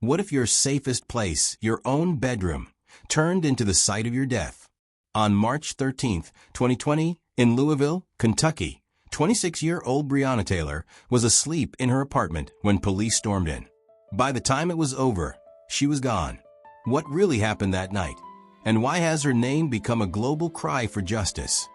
What if your safest place, your own bedroom, turned into the site of your death? On March 13, 2020, in Louisville, Kentucky, 26-year-old Breonna Taylor was asleep in her apartment when police stormed in. By the time it was over, she was gone. What really happened that night? And why has her name become a global cry for justice?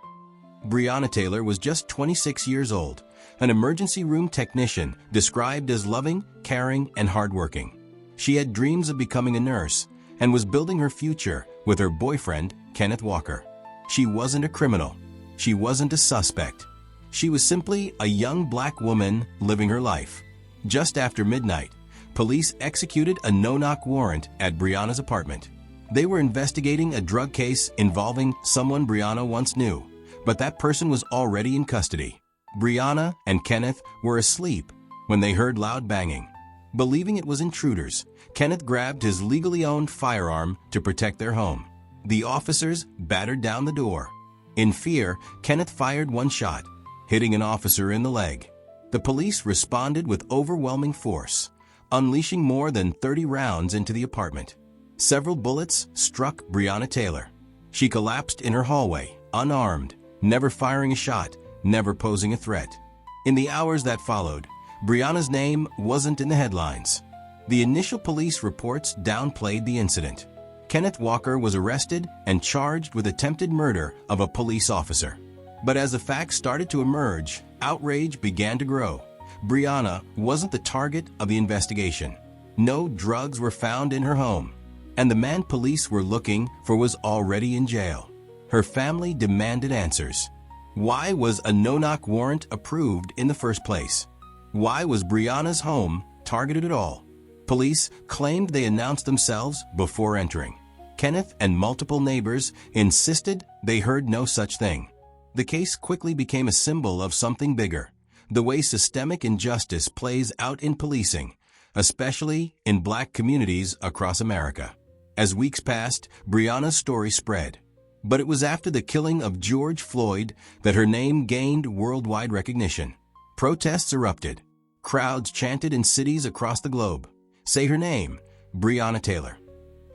Breonna Taylor was just 26 years old, an emergency room technician described as loving, caring, and hardworking. She had dreams of becoming a nurse and was building her future with her boyfriend, Kenneth Walker. She wasn't a criminal. She wasn't a suspect. She was simply a young black woman living her life. Just after midnight, police executed a no-knock warrant at Breonna's apartment. They were investigating a drug case involving someone Breonna once knew, but that person was already in custody. Breonna and Kenneth were asleep when they heard loud banging. Believing it was intruders, Kenneth grabbed his legally owned firearm to protect their home. The officers battered down the door. In fear, Kenneth fired one shot, hitting an officer in the leg. The police responded with overwhelming force, unleashing more than 30 rounds into the apartment. Several bullets struck Breonna Taylor. She collapsed in her hallway, unarmed, never firing a shot, never posing a threat. In the hours that followed, Breonna's name wasn't in the headlines. The initial police reports downplayed the incident. Kenneth Walker was arrested and charged with attempted murder of a police officer. But as the facts started to emerge, outrage began to grow. Breonna wasn't the target of the investigation. No drugs were found in her home, and the man police were looking for was already in jail. Her family demanded answers. Why was a no-knock warrant approved in the first place? Why was Breonna's home targeted at all? Police claimed they announced themselves before entering. Kenneth and multiple neighbors insisted they heard no such thing. The case quickly became a symbol of something bigger, the way systemic injustice plays out in policing, especially in black communities across America. As weeks passed, Breonna's story spread. But it was after the killing of George Floyd that her name gained worldwide recognition. Protests erupted. Crowds chanted in cities across the globe, "Say her name, Breonna Taylor."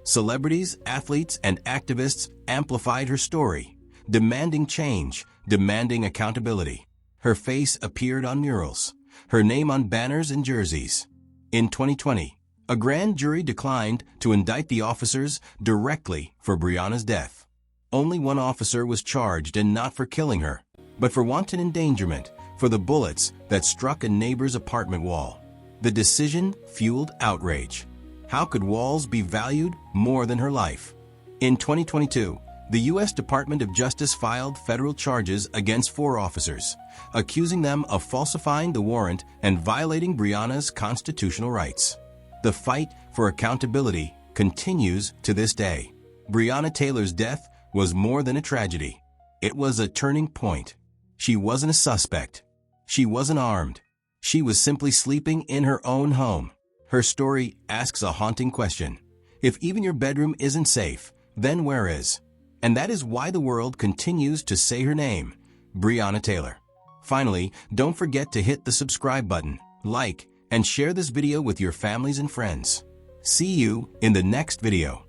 Celebrities, athletes, and activists amplified her story, demanding change, demanding accountability. Her face appeared on murals, her name on banners and jerseys. In 2020, a grand jury declined to indict the officers directly for Breonna's death. Only one officer was charged, and not for killing her, but for wanton endangerment, for the bullets that struck a neighbor's apartment wall. The decision fueled outrage. How could walls be valued more than her life? In 2022, the U.S. Department of Justice filed federal charges against 4 officers, accusing them of falsifying the warrant and violating Breonna's constitutional rights. The fight for accountability continues to this day. Breonna Taylor's death was more than a tragedy. It was a turning point. She wasn't a suspect. She wasn't armed. She was simply sleeping in her own home. Her story asks a haunting question. If even your bedroom isn't safe, then where is? And that is why the world continues to say her name, Breonna Taylor. Finally, don't forget to hit the subscribe button, like, and share this video with your families and friends. See you in the next video.